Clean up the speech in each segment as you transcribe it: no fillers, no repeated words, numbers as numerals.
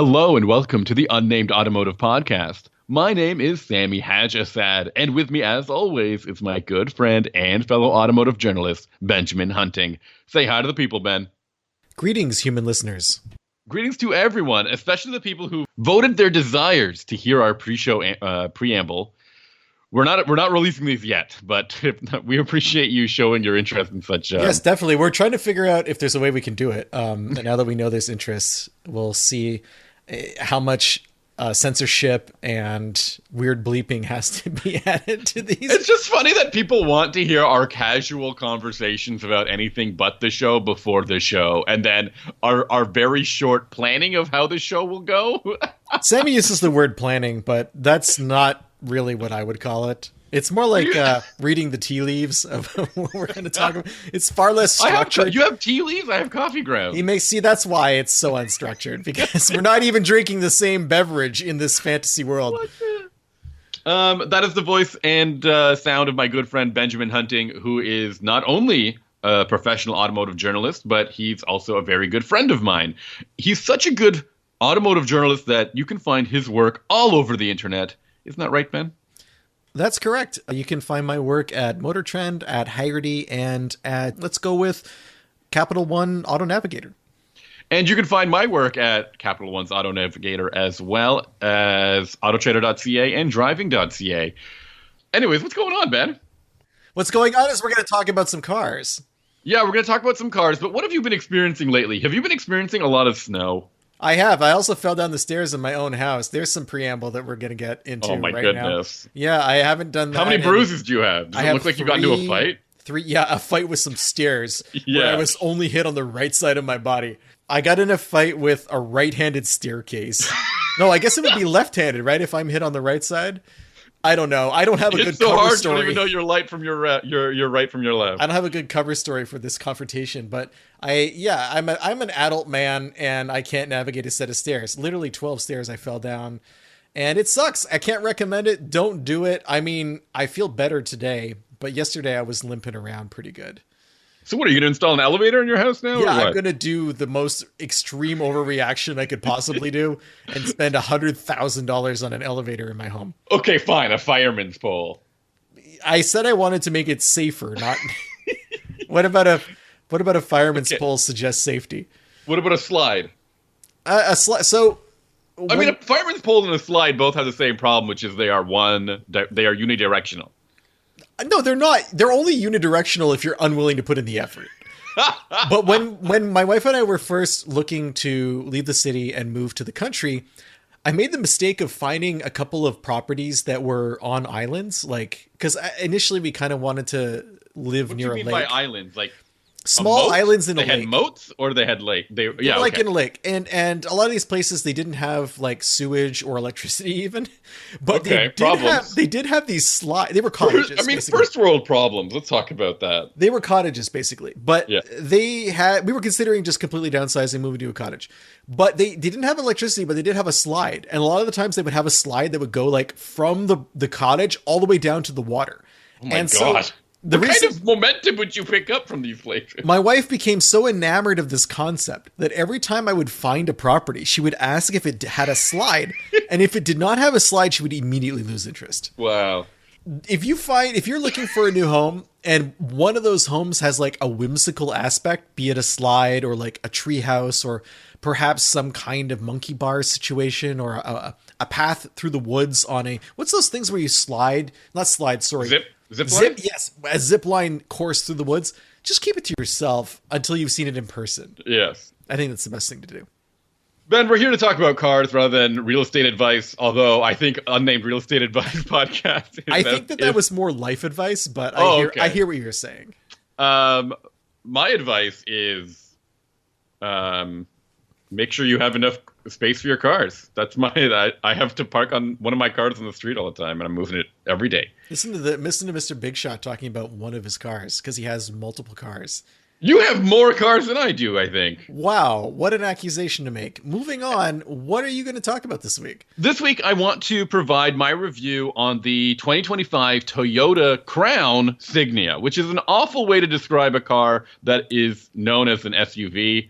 Hello and welcome to the Unnamed Automotive Podcast. My name is Sami Assad, and with me as always is my good friend and fellow automotive journalist, Benjamin Hunting. Say hi to the people, Ben. Greetings, human listeners. Greetings to everyone, especially the people who voted their desires to hear our pre-show preamble. We're not releasing these yet, but we appreciate you showing your interest in such. Yes, definitely. We're trying to figure out if there's a way we can do it. And now that we know there's interest, we'll see how much censorship and weird bleeping has to be added to these. It's just funny that people want to hear our casual conversations about anything but the show before the show, and then our very short planning of how the show will go. Sammy uses the word planning, but that's not really what I would call it. It's more like reading the tea leaves of what we're going to talk about. It's far less structured. You have tea leaves? I have coffee grounds. You may see that's why it's so unstructured, because we're not even drinking the same beverage in this fantasy world. That is the voice and sound of my good friend Benjamin Hunting, who is not only a professional automotive journalist, but he's also a very good friend of mine. He's such a good automotive journalist that you can find his work all over the internet. Isn't that right, Ben? That's correct. You can find my work at Motor Trend, at Haggerty, and at, let's go with, Capital One Auto Navigator. And you can find my work at Capital One's Auto Navigator, as well as Autotrader.ca and Driving.ca. Anyways, what's going on, Ben? What's going on is we're going to talk about some cars. Yeah, we're going to talk about some cars, but what have you been experiencing lately? Have you been experiencing a lot of snow? I have. I also fell down the stairs in my own house. There's some preamble that we're going to get into right now. Oh, my goodness. Yeah, I haven't done that. How many bruises do you have? Does it look like you got into a fight? A fight with some stairs where I was only hit on the right side of my body. I got in a fight with a right-handed staircase. No, I guess it would be left-handed, right? If I'm hit on the right side? I don't know. I don't have a good cover story. It's so hard. You don't even know you're right from your right from your left. I don't have a good cover story for this confrontation, but I'm an adult man and I can't navigate a set of stairs. Literally 12 stairs I fell down, and it sucks. I can't recommend it. Don't do it. I mean, I feel better today, but yesterday I was limping around pretty good. So what, are you going to install an elevator in your house now? Yeah, I'm going to do the most extreme overreaction I could possibly do and spend $100,000 on an elevator in my home. Okay, fine. A fireman's pole. I said I wanted to make it safer, not... What about a fireman's pole suggests safety? What about a slide? A slide. So... I mean, a fireman's pole and a slide both have the same problem, which is they are unidirectional. No, they're not. They're only unidirectional if you're unwilling to put in the effort. But when my wife and I were first looking to leave the city and move to the country, I made the mistake of finding a couple of properties that were on islands. Like, because initially we kind of wanted to live near a lake. What do you mean by islands? Like small islands in a lake. They had moats or they had lake? They were like in a lake. And a lot of these places, they didn't have like sewage or electricity even. But they did have these slides. They were cottages. Basically. First world problems. Let's talk about that. They were cottages basically. But we were considering just completely downsizing, moving to a cottage. But they didn't have electricity, but they did have a slide. And a lot of the times they would have a slide that would go like from the cottage all the way down to the water. Oh my God. What kind of momentum would you pick up from these places? My wife became so enamored of this concept that every time I would find a property, she would ask if it had a slide. And if it did not have a slide, she would immediately lose interest. Wow. If you're looking for a new home and one of those homes has like a whimsical aspect, be it a slide or like a tree house or perhaps some kind of monkey bar situation or a path through the woods on what's those things where you slide? Not slide, sorry. Zip line? Yes, a zip line course through the woods. Just keep it to yourself until you've seen it in person. Yes. I think that's the best thing to do. Ben, we're here to talk about cars rather than real estate advice, although I think Unnamed Real Estate Advice podcast is I think that was more life advice, but I hear what you're saying. My advice is make sure you have enough space for your cars. That's I have to park on one of my cars on the street all the time, and I'm moving it every day. Listen to Mr. Big Shot talking about one of his cars because he has multiple cars. You have more cars than I do, I think. Wow, what an accusation to make. Moving on, what are you going to talk about this week? This week, I want to provide my review on the 2025 Toyota Crown Signia, which is an awful way to describe a car that is known as an SUV.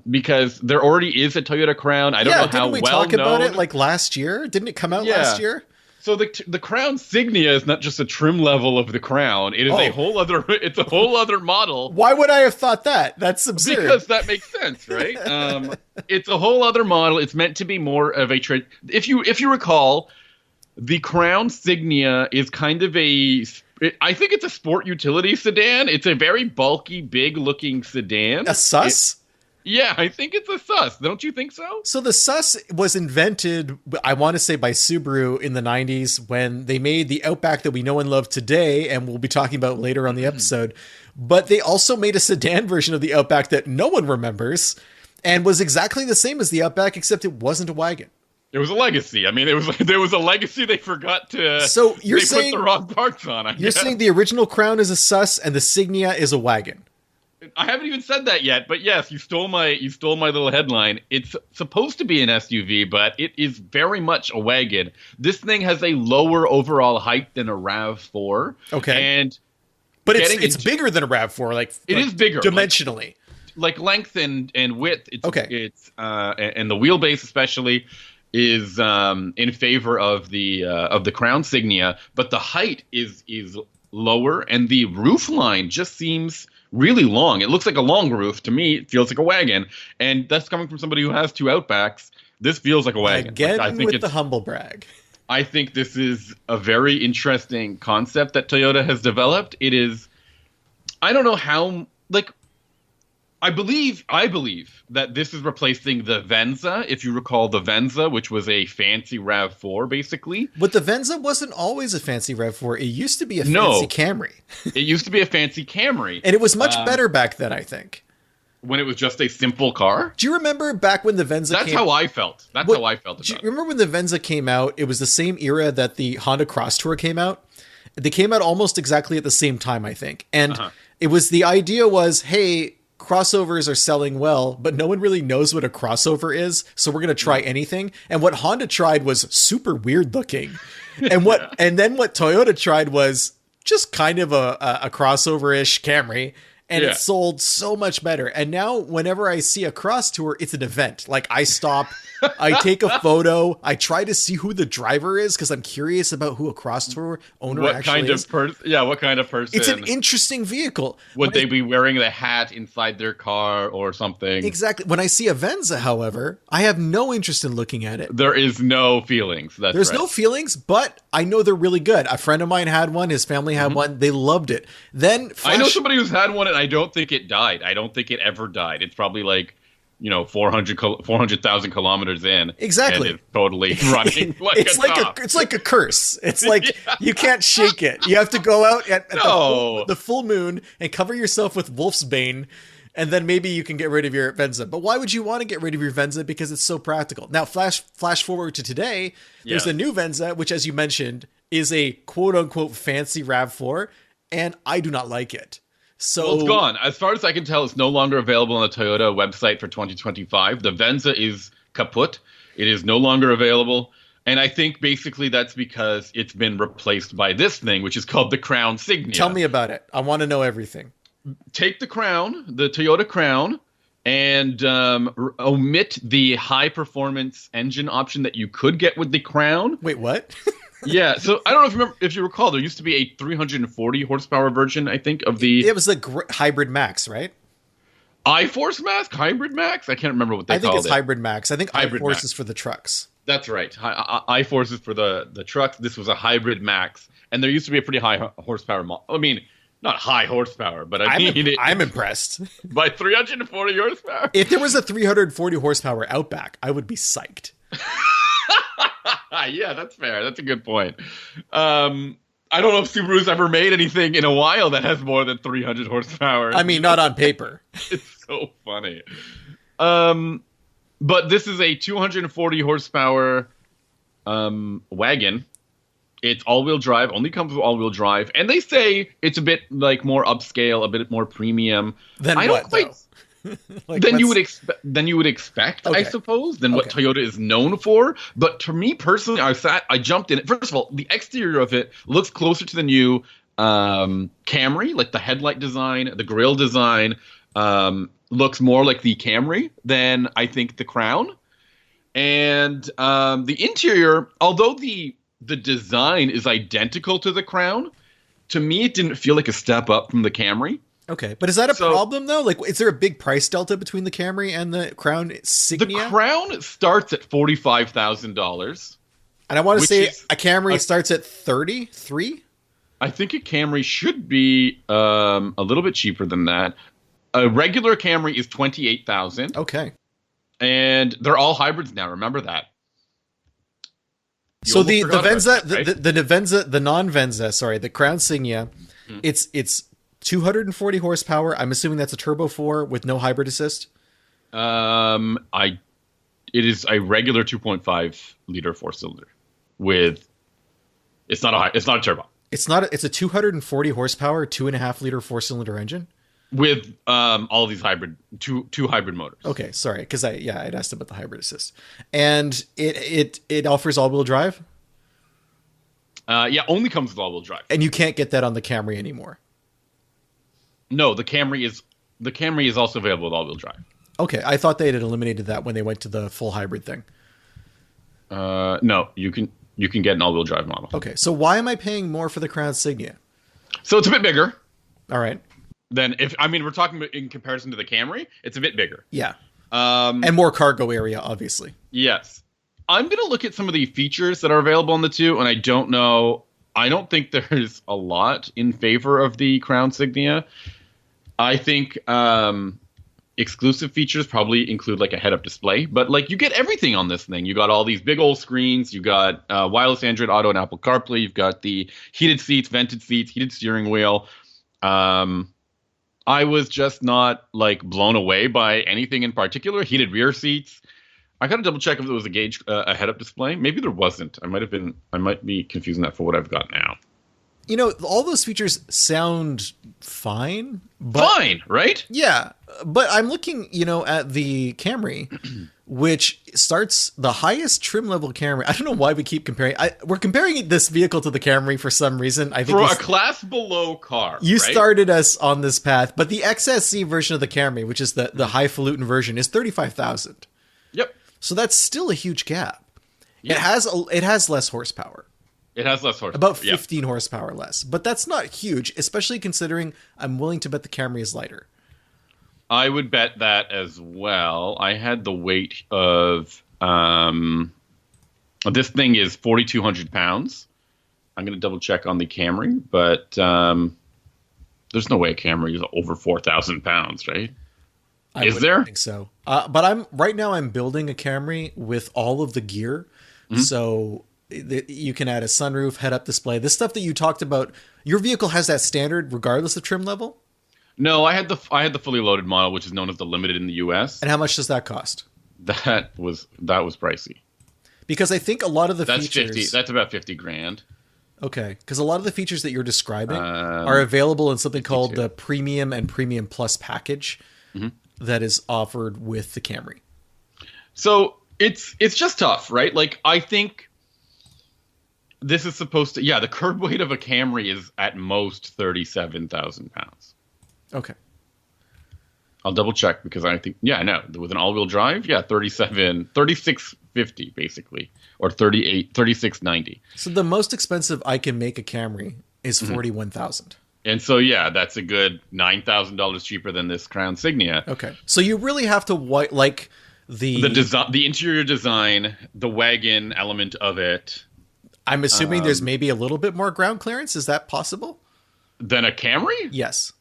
because there already is a Toyota Crown. I don't know how well known. Didn't we talk about it like last year? Didn't it come out last year? So the Crown Signia is not just a trim level of the Crown. It is a whole other. It's a whole other model. Why would I have thought that? That's absurd. Because that makes sense, right? It's a whole other model. It's meant to be more of a trade. If you recall, the Crown Signia is kind of I think it's a sport utility sedan. It's a very bulky, big-looking sedan. A sus? Yeah, I think it's a sus. Don't you think so? So the sus was invented, I want to say, by Subaru in the 90s when they made the Outback that we know and love today, and we'll be talking about later on the episode. But they also made a sedan version of the Outback that no one remembers and was exactly the same as the Outback, except it wasn't a wagon. It was a legacy. I mean, there was a legacy they forgot to. So you're saying put the wrong parts on. You're saying the original Crown is a sus and the Signia is a wagon. I haven't even said that yet, but yes, you stole my little headline. It's supposed to be an SUV, but it is very much a wagon. This thing has a lower overall height than a RAV4. Okay, but it's bigger than a RAV4. It is bigger dimensionally, like length and width. It's, okay, it's and the wheelbase especially is in favor of the Crown Signia, but the height is lower, and the roof line just seems really long. It looks like a long roof. To me, it feels like a wagon, and that's coming from somebody who has two Outbacks. This feels like a wagon. Again, I think with the humble brag. I think this is a very interesting concept that Toyota has developed. It is, I don't know how, I believe that this is replacing the Venza, if you recall the Venza, which was a fancy RAV4, basically. But the Venza wasn't always a fancy RAV4. It used to be a fancy Camry. It used to be a fancy Camry. And it was much better back then, I think. When it was just a simple car? Do you remember back when the Venza That's how I felt. That's how I felt about it. Remember when the Venza came out? It was the same era that the Honda Cross Tour came out. They came out almost exactly at the same time, I think. And it was, the idea was, hey, crossovers are selling well, but no one really knows what a crossover is, so we're going to try anything. And what Honda tried was super weird looking. And and then what Toyota tried was just kind of a crossover-ish Camry. And it sold so much better. And now whenever I see a cross tour, it's an event. Like, I stop, I take a photo, I try to see who the driver is because I'm curious about who a cross tour owner actually is. What kind of person? It's an interesting vehicle. Would they be wearing the hat inside their car or something? Exactly. When I see a Venza, however, I have no interest in looking at it. There is no feelings. There's no feelings, but I know they're really good. A friend of mine had one. His family had one. They loved it. Then I know somebody who's had one, and I don't think it died. I don't think it ever died. It's probably 400,000 kilometers in. Exactly. And it's totally running like it's like a curse. It's like you can't shake it. You have to go out at the full moon and cover yourself with wolf's bane, and then maybe you can get rid of your Venza. But why would you want to get rid of your Venza? Because it's so practical. Now, flash forward to today. There's a new Venza, which, as you mentioned, is a quote-unquote fancy RAV4, and I do not like it. So it's gone. As far as I can tell, it's no longer available on the Toyota website for 2025. The Venza is kaput. It is no longer available. And I think basically that's because it's been replaced by this thing, which is called the Crown Signia. Tell me about it. I want to know everything. Take the Crown, the Toyota Crown, and omit the high-performance engine option that you could get with the Crown. Wait, what? Yeah, so I don't know if you recall, there used to be a 340 horsepower version, I think, of the... It was the Hybrid Max, right? iForce Max? Hybrid Max? I can't remember what they called it. I think it's Hybrid Max. I think iForce is for the trucks. That's right. iForce is for the trucks. This was a Hybrid Max. And there used to be a pretty high horsepower model. I mean, not high horsepower, but I'm impressed. By 340 horsepower? If there was a 340 horsepower Outback, I would be psyched. Yeah, that's fair. That's a good point. I don't know if Subaru's ever made anything in a while that has more than 300 horsepower. I mean, not on paper. It's so funny. But this is a 240 horsepower wagon. It's all-wheel drive, only comes with all-wheel drive. And they say it's a bit more upscale, a bit more premium. Then though? Then you would expect, okay. I suppose, than what Toyota is known for. But to me personally, I jumped in it. First of all, the exterior of it looks closer to the new Camry, like the headlight design, the grille design, looks more like the Camry than I think the Crown. And the interior, although the design is identical to the Crown, to me it didn't feel like a step up from the Camry. Okay, but is that a problem though? Like, is there a big price delta between the Camry and the Crown Signia? The Crown starts at $45,000. And I want to say a Camry starts at 33? I think a Camry should be a little bit cheaper than that. A regular Camry is $28,000. Okay. And they're all hybrids now, remember that. So the Venza, the Venza, the non-Venza, sorry, the Crown Signia, it's 240 horsepower. I'm assuming that's a turbo 4 with no hybrid assist. It is a regular 2.5 liter 4-cylinder with. It's not a turbo. It's a 240 horsepower 2.5 liter 4-cylinder engine with all of these two hybrid motors. Okay, sorry, because I'd asked about the hybrid assist, and it offers all-wheel drive. Only comes with all-wheel drive, and you can't get that on the Camry anymore. No, the Camry is also available with all-wheel drive. Okay, I thought they had eliminated that when they went to the full hybrid thing. No, you can get an all-wheel drive model. Okay, so why am I paying more for the Crown Signia? So it's a bit bigger. All right. Then we're talking about in comparison to the Camry, it's a bit bigger. Yeah. And more cargo area, obviously. Yes. I'm going to look at some of the features that are available on the two, and I don't think there's a lot in favor of the Crown Signia. I think exclusive features probably include like a head-up display, but like you get everything on this thing. You got all these big old screens. You got wireless Android Auto and Apple CarPlay. You've got the heated seats, vented seats, heated steering wheel. I was just not like blown away by anything in particular. Heated rear seats. I got to double check if there was a head-up display. Maybe there wasn't. I might be confusing that for what I've got now. You know, all those features sound fine. Fine, right? Yeah, but I'm looking, at the Camry, which starts the highest trim level Camry. I don't know why we keep comparing. We're comparing this vehicle to the Camry for some reason. I think for a class below car. You started us on this path, but the XSC version of the Camry, which is the highfalutin version, is $35,000. Yep. So that's still a huge gap. Yeah. It has less horsepower. It has less horsepower. About 15 horsepower less. But that's not huge, especially considering I'm willing to bet the Camry is lighter. I would bet that as well. I had the weight of this thing is 4,200 pounds. I'm going to double check on the Camry, but there's no way a Camry is over 4,000 pounds, right? Is there? I think so. But I'm building a Camry with all of the gear. Mm-hmm. So you can add a sunroof, head-up display. This stuff that you talked about, your vehicle has that standard regardless of trim level? No, I had the fully loaded model, which is known as the Limited in the US. And how much does that cost? That was pricey. Because I think a lot of the features... That's about $50,000. Okay, because a lot of the features that you're describing are available in something called the Premium and Premium Plus package that is offered with the Camry. So it's just tough, right? Like, I think this is supposed to... Yeah, the curb weight of a Camry is at most 37,000 pounds. Okay. I'll double check because I think, with an all-wheel drive, 3650 basically, or 3690. So the most expensive I can make a Camry is 41,000. And so, that's a good $9,000 cheaper than this Crown Signia. Okay. So you really have to like the design, the interior design, the wagon element of it. I'm assuming there's maybe a little bit more ground clearance. Is that possible? Than a Camry? Yes.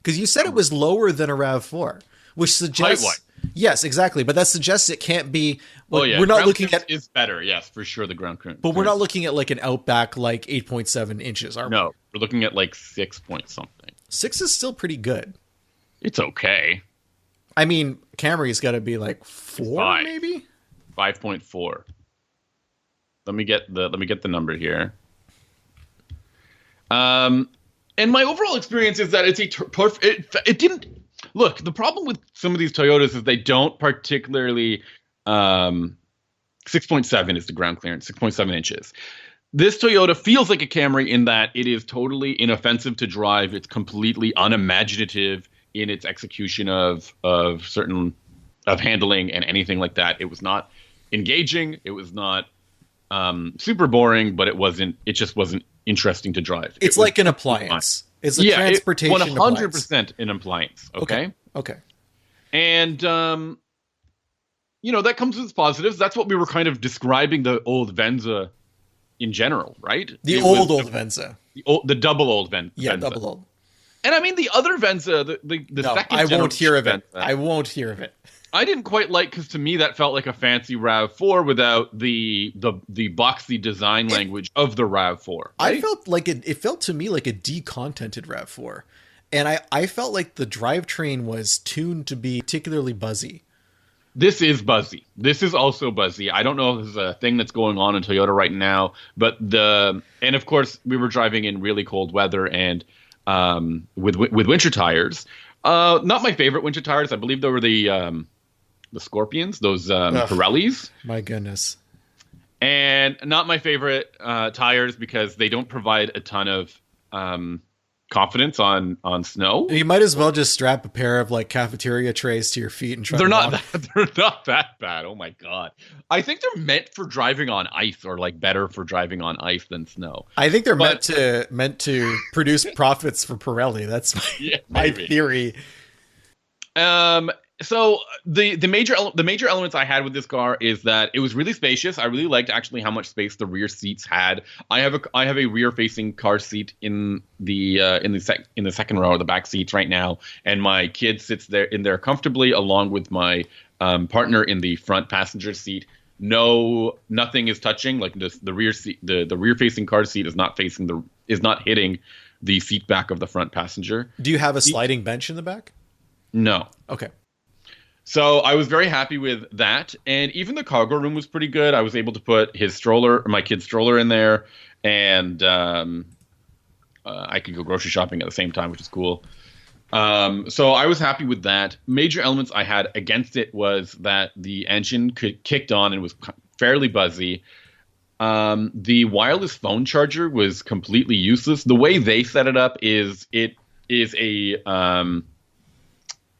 Because you said it was lower than a RAV4, which suggests... Height-wise. Yes, exactly. But that suggests it can't be... Well, we're not looking at... is better, yes, for sure, the ground clearance. But we're not looking at like an Outback like 8.7 inches, are we? No, we're looking at like 6 point something. 6 is still pretty good. It's okay. I mean, Camry's got to be like 4, maybe? 5.4. Let me get the number here. And my overall experience is that it's it didn't look. The problem with some of these Toyotas is they don't particularly 6.7 is the ground clearance, 6.7 inches. This Toyota feels like a Camry in that it is totally inoffensive to drive. It's completely unimaginative in its execution of handling and anything like that. It was not engaging. It was not super boring, but it just wasn't interesting to drive. It's like an appliance. It's a transportation 100% an appliance. Okay. And that comes with its positives. That's what we were kind of describing the old Venza in general, right? The old Venza. The double old Venza. Yeah, double old. And I mean the other Venza, the second. I won't hear of it. I won't hear of it. I didn't quite like, because to me that felt like a fancy RAV4 without the boxy design language of the RAV4. Right? I felt like it felt to me like a decontented RAV4. And I felt like the drivetrain was tuned to be particularly buzzy. This is buzzy. This is also buzzy. I don't know if this is a thing that's going on in Toyota right now, but and of course we were driving in really cold weather and with winter tires. Not my favorite winter tires. I believe they were the Scorpions, those Pirellis. My goodness. And not my favorite tires because they don't provide a ton of confidence on snow. You might as well just strap a pair of like cafeteria trays to your feet and try. They're not that bad. Oh my god! I think they're meant for driving on ice, or like better for driving on ice than snow. I think they're meant to produce profits for Pirelli. That's my theory. So the major elements I had with this car is that it was really spacious. I really liked actually how much space the rear seats had. I have a rear facing car seat in the second row of the back seats right now, and my kid sits there comfortably along with my partner in the front passenger seat. Nothing is touching. Like the rear seat, the rear facing car seat is not hitting the seat back of the front passenger. Do you have a sliding bench in the back? No. Okay. So I was very happy with that, and even the cargo room was pretty good. I was able to put my kid's stroller in there, and I could go grocery shopping at the same time, which is cool. So I was happy with that. Major elements I had against it was that the engine kicked on and was fairly buzzy. The wireless phone charger was completely useless. The way they set it up is a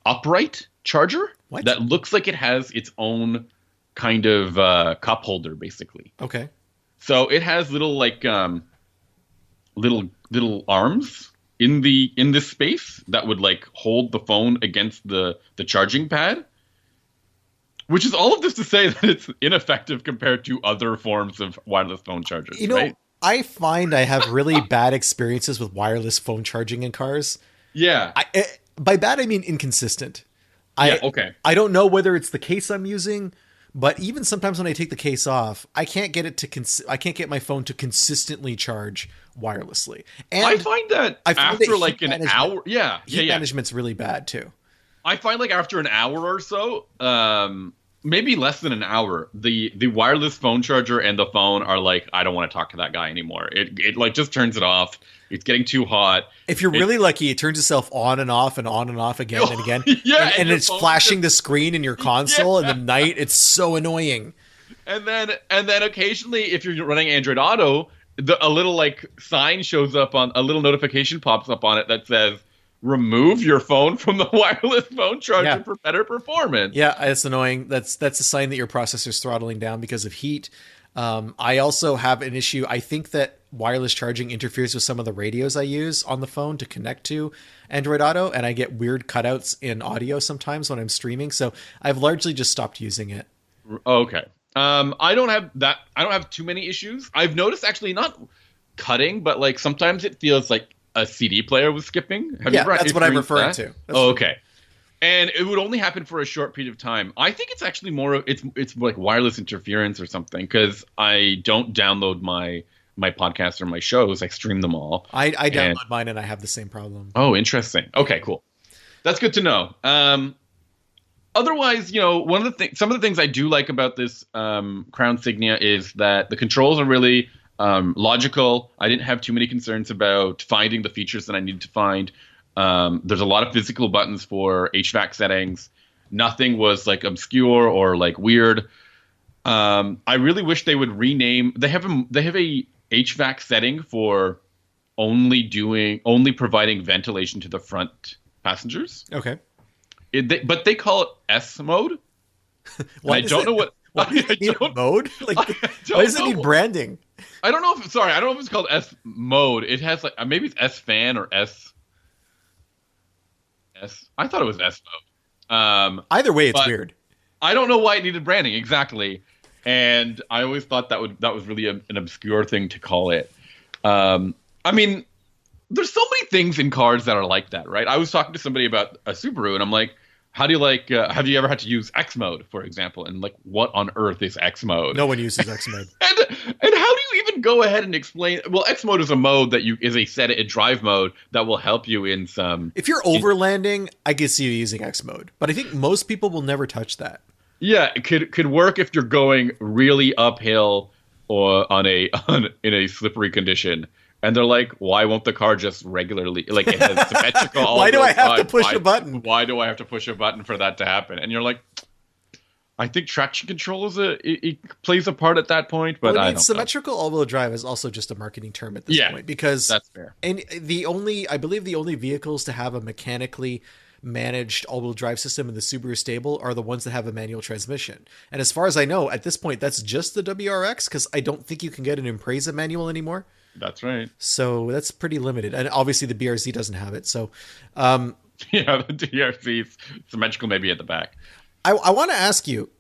upright charger. What? That looks like it has its own kind of cup holder, basically. Okay. So it has little arms in this space that would like hold the phone against the charging pad. Which is all of this to say that it's ineffective compared to other forms of wireless phone chargers. Right? I find I have really bad experiences with wireless phone charging in cars. Yeah. By bad, I mean inconsistent. Okay. I don't know whether it's the case I'm using, but even sometimes when I take the case off, I can't get I can't get my phone to consistently charge wirelessly. And I find that after like an hour, heat management's really bad too. I find like after an hour or so, maybe less than an hour, the wireless phone charger and the phone are like, I don't want to talk to that guy anymore. It like just turns it off. It's getting too hot. If you're really lucky, it turns itself on and off again and again. Yeah, and it's flashing the screen in your console in the night. It's so annoying. And then occasionally, if you're running Android Auto, a little like sign shows up a little notification pops up on it that says, remove your phone from the wireless phone charger for better performance. Yeah, it's annoying. That's a sign that your processor's throttling down because of heat. I also have an issue. I think that wireless charging interferes with some of the radios I use on the phone to connect to Android Auto, and I get weird cutouts in audio sometimes when I'm streaming. So I've largely just stopped using it. Okay. I don't have too many issues. I've noticed actually not cutting, but like sometimes it feels like a CD player was skipping. That's what I'm referring to. Okay. And it would only happen for a short period of time. I think it's actually it's like wireless interference or something, because I don't download my podcasts or my shows. I stream them all. I download mine and I have the same problem. Oh, interesting. Okay, cool. That's good to know. Otherwise, some of the things I do like about this Crown Signia is that the controls are really logical. I didn't have too many concerns about finding the features that I needed to find. There's a lot of physical buttons for HVAC settings. Nothing was like obscure or like weird. I really wish they would rename. They have a HVAC setting for only providing ventilation to the front passengers. Okay. But they call it S mode. I don't know what. Why does it need a mode? Like, why does it need branding? I don't know if it's called S mode. It has like maybe it's S fan or S. I thought it was S mode. Either way, it's weird. I don't know why it needed branding exactly, and I always thought that was really an obscure thing to call it. I mean, there's so many things in cars that are like that, right? I was talking to somebody about a Subaru, and I'm like, how do you like? Have you ever had to use X mode, for example? And like, what on earth is X mode? No one uses X mode. and how do you even go ahead and explain? Well, X mode is a mode that is a drive mode that will help you in some. If you're overlanding, I could see you using X mode, but I think most people will never touch that. Yeah, it could work if you're going really uphill or in a slippery condition. And they're like, why won't the car just regularly, like, it has symmetrical? Why do I have to push a button? Why do I have to push a button for that to happen? And you're like, I think traction control it plays a part at that point, but I don't symmetrical all-wheel drive is also just a marketing term at this point, because that's fair. And I believe the only vehicles to have a mechanically managed all-wheel drive system in the Subaru stable are the ones that have a manual transmission. And as far as I know, at this point, that's just the WRX, because I don't think you can get an Impreza manual anymore. That's right. So that's pretty limited. And obviously the BRZ doesn't have it. So, yeah, the DRZ is symmetrical maybe at the back. I want to ask you,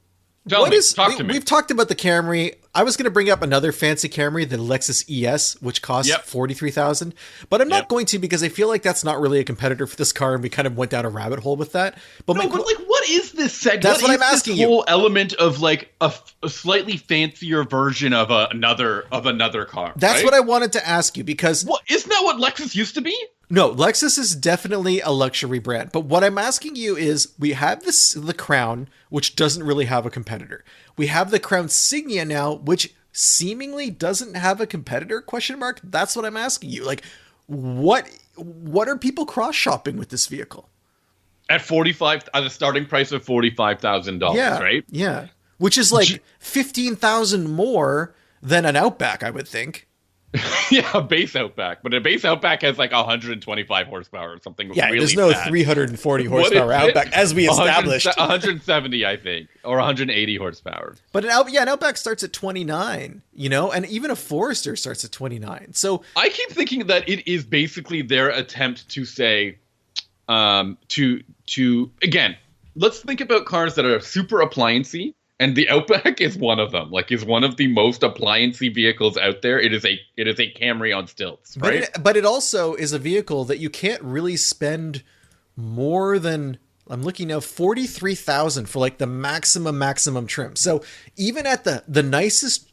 talk to me. We've talked about the Camry. I was going to bring up another fancy Camry, the Lexus ES, which costs $43,000, but I'm not going to, because I feel like that's not really a competitor for this car, and we kind of went down a rabbit hole with that. But what is this segment? That's what I'm asking you. This whole element of like a slightly fancier version of another car. That's what I wanted to ask you, because isn't that what Lexus used to be? No, Lexus is definitely a luxury brand. But what I'm asking you is, we have the Crown, which doesn't really have a competitor. We have the Crown Signia now, which seemingly doesn't have a competitor, ? That's what I'm asking you. Like, what are people cross-shopping with this vehicle? At a starting price of $45,000, right? Yeah. Which is like $15,000 more than an Outback, I would think. Yeah, a base Outback, but a base Outback has like 125 horsepower or something. Yeah, really there's no fast. 340 horsepower Outback, as we established. 170, I think, or 180 horsepower. But an Outback starts at 29, and even a Forester starts at 29. So I keep thinking that it is basically their attempt to say, again, let's think about cars that are super appliancey. And the Outback is one of them. Like, is one of the most appliancey vehicles out there. It is a Camry on stilts, right? But it also is a vehicle that you can't really spend more than, I'm looking now, $43,000 for like the maximum trim. So even at the nicest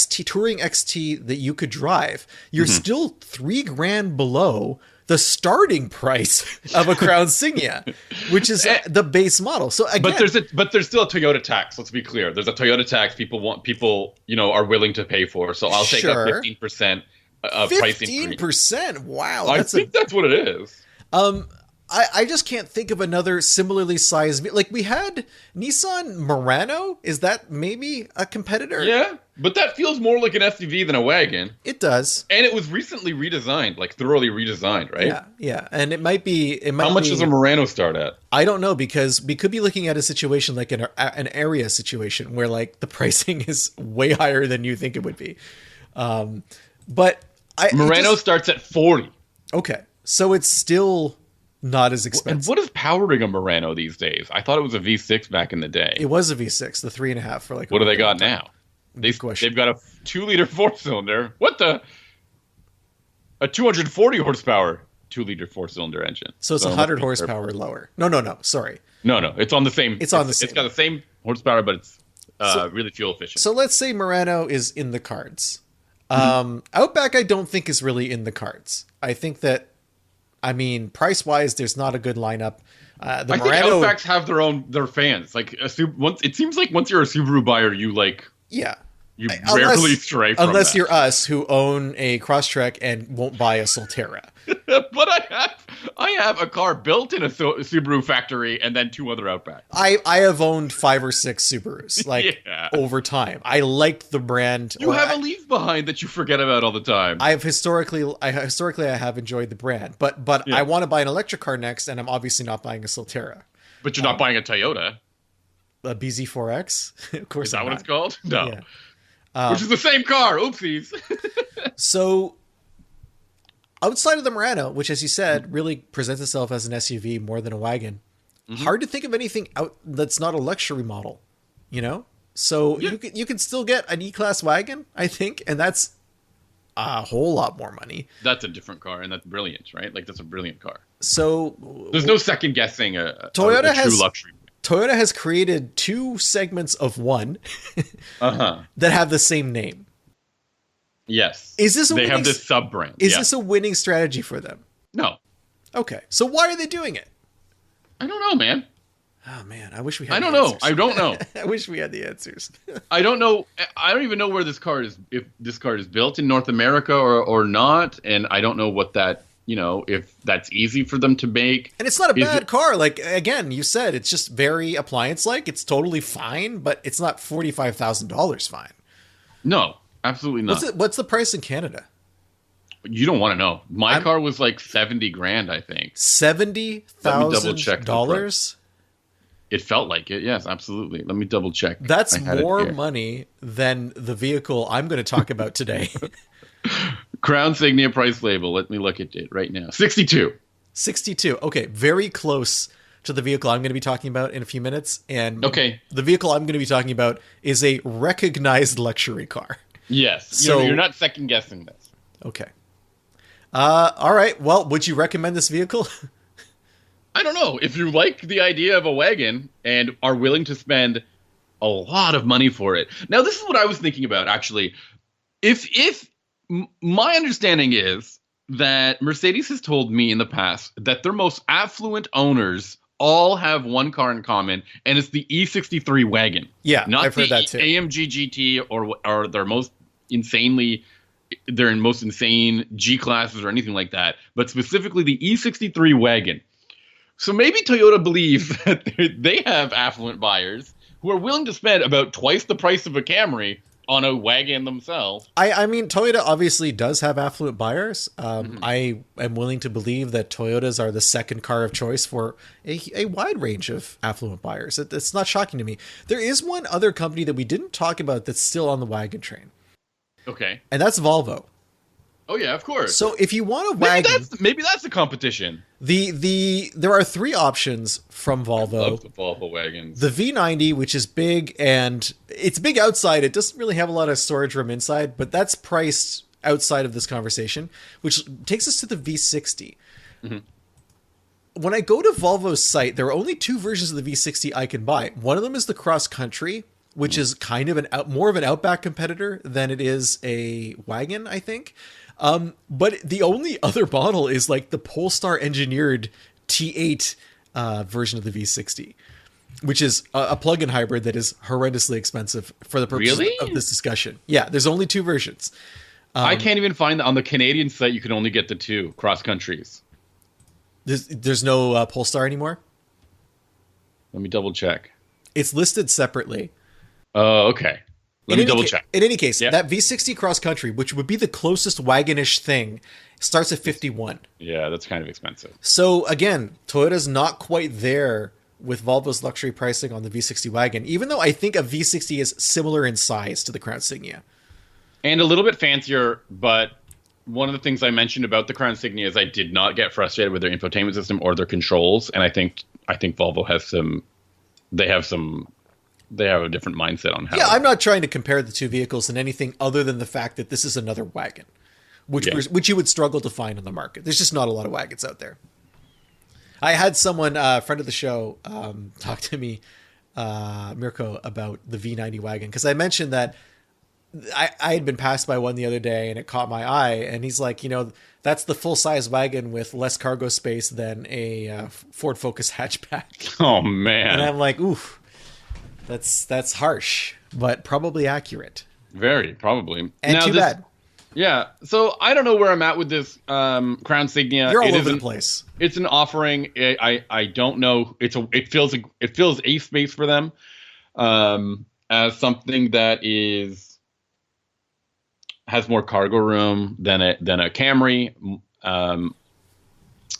touring XT that you could drive, you're still $3,000 below the starting price of a Crown Signia, which is the base model. So again, but there's still a Toyota tax. Let's be clear. There's a Toyota tax people are willing to pay for. So I'll take a 15% price increase. 15%. Wow. I think that's what it is. I just can't think of another similarly sized, like we had Nissan Murano. Is that maybe a competitor? Yeah, but that feels more like an SUV than a wagon. It does. And it was recently redesigned, like thoroughly redesigned, right? Yeah. And it might be. How much does a Murano start at? I don't know, because we could be looking at a situation like an area situation where like the pricing is way higher than you think it would be. But Murano starts at 40. Okay, so it's still not as expensive. And what is powering a Murano these days? I thought it was a V6 back in the day. It was a V6, the 3.5 for like. What do they got now? They've got a 2-liter 4-cylinder. A 240 horsepower 2-liter 4-cylinder engine. So it's 100 horsepower lower. No. Sorry. No. It's on the same. It's on the same. It's got the same horsepower, but it's really fuel efficient. So let's say Murano is in the cards. Outback, I don't think is really in the cards. I think that. I mean, price-wise, there's not a good lineup. I think Outbacks have their fans. Like it seems like once you're a Subaru buyer, you like. Yeah. You rarely stray from unless that. you're us who own a Crosstrek and won't buy a Solterra. But I have a car built in a Subaru factory and then 2 other Outbacks. I have owned 5 or 6 Subarus over time. I liked the brand. You have a Leaf behind that you forget about all the time. I have historically I have enjoyed the brand, but Yeah. I want to buy an electric car next, and I'm obviously not buying a Solterra. But you're not buying a Toyota. A BZ4X, of course. Is that what it's called? No. Yeah. Which is the same car. Oopsies. So, outside of the Murano, which, as you said, really presents itself as an SUV more than a wagon, hard to think of anything out that's not a luxury model, you know? So you can still get an E-Class wagon, I think, and that's a whole lot more money. That's a different car, and that's brilliant, right? Like, that's a brilliant car. So There's no second guessing a Toyota true has luxury. Toyota has created 2 segments of one that have the same name. Yes. Is this they have this sub-brand. Is this a winning strategy for them? No. Okay. So why are they doing it? I don't know, man. Oh, man. I wish we had I don't the know. answers. I don't know. I wish we had the answers. I don't know. I don't even know where this car is, if this car is built in North America or not. And I don't know what that, if that's easy for them to make. And it's not a bad car. Like, again, you said it's just very appliance-like. It's totally fine, but it's not $45,000 fine. No, absolutely not. What's the price in Canada? You don't want to know. My car was like $70,000, I think. $70,000? It felt like it. Yes, absolutely. Let me double check. That's more money than the vehicle I'm going to talk about today. Crown Signia price label. Let me look at it right now. 62. 62. Okay, very close to the vehicle I'm going to be talking about in a few minutes. And the vehicle I'm going to be talking about is a recognized luxury car. Yes. So you're not second guessing this. Okay. All right. Well, would you recommend this vehicle? I don't know. If you like the idea of a wagon and are willing to spend a lot of money for it. Now, this is what I was thinking about, actually. If my understanding is that Mercedes has told me in the past that their most affluent owners all have one car in common, and it's the E63 wagon. Yeah, not I've heard that too. AMG GT or their most insane G classes or anything like that, but specifically the E63 wagon. So maybe Toyota believes that they have affluent buyers who are willing to spend about twice the price of a Camry on a wagon themselves. I mean, Toyota obviously does have affluent buyers. I am willing to believe that Toyotas are the second car of choice for a wide range of affluent buyers. It's not shocking to me. There is one other company that we didn't talk about that's still on the wagon train. Okay. And that's Volvo. Oh yeah, of course. So if you want a wagon, maybe that's the competition. There are 3 options from Volvo. I love the Volvo wagons. The V90, which is big, and it's big outside. It doesn't really have a lot of storage room inside, but that's priced outside of this conversation, which takes us to the V60. Mm-hmm. When I go to Volvo's site, there are only 2 versions of the V60 I can buy. One of them is the Cross Country, which is kind of more of an Outback competitor than it is a wagon, I think. But the only other model is like the Polestar engineered T8 version of the V60, which is a plug-in hybrid that is horrendously expensive for the purposes of this discussion. Yeah, there's only 2 versions. I can't even find on the Canadian site. You can only get the 2 cross countries. There's no Polestar anymore. Let me double check. It's listed separately. Oh, okay. Let me double check. In any case, that V60 Cross Country, which would be the closest wagonish thing, starts at 51. Yeah, that's kind of expensive. So again, Toyota's not quite there with Volvo's luxury pricing on the V60 wagon, even though I think a V60 is similar in size to the Crown Signia. And a little bit fancier, but one of the things I mentioned about the Crown Signia is I did not get frustrated with their infotainment system or their controls, and I think Volvo has they have a different mindset on how. Yeah, I'm not trying to compare the 2 vehicles in anything other than the fact that this is another wagon, which you would struggle to find on the market. There's just not a lot of wagons out there. I had someone, a friend of the show, talk to me, Mirko, about the V90 wagon, because I mentioned that I had been passed by one the other day and it caught my eye, and he's like, that's the full-size wagon with less cargo space than a Ford Focus hatchback. Oh, man. And I'm like, oof. That's harsh, but probably accurate. Very, probably. And now, too bad. Yeah. So I don't know where I'm at with this Crown Signia. You're all over the place. It's an offering. I don't know. It feels a space for them as something that has more cargo room than a Camry,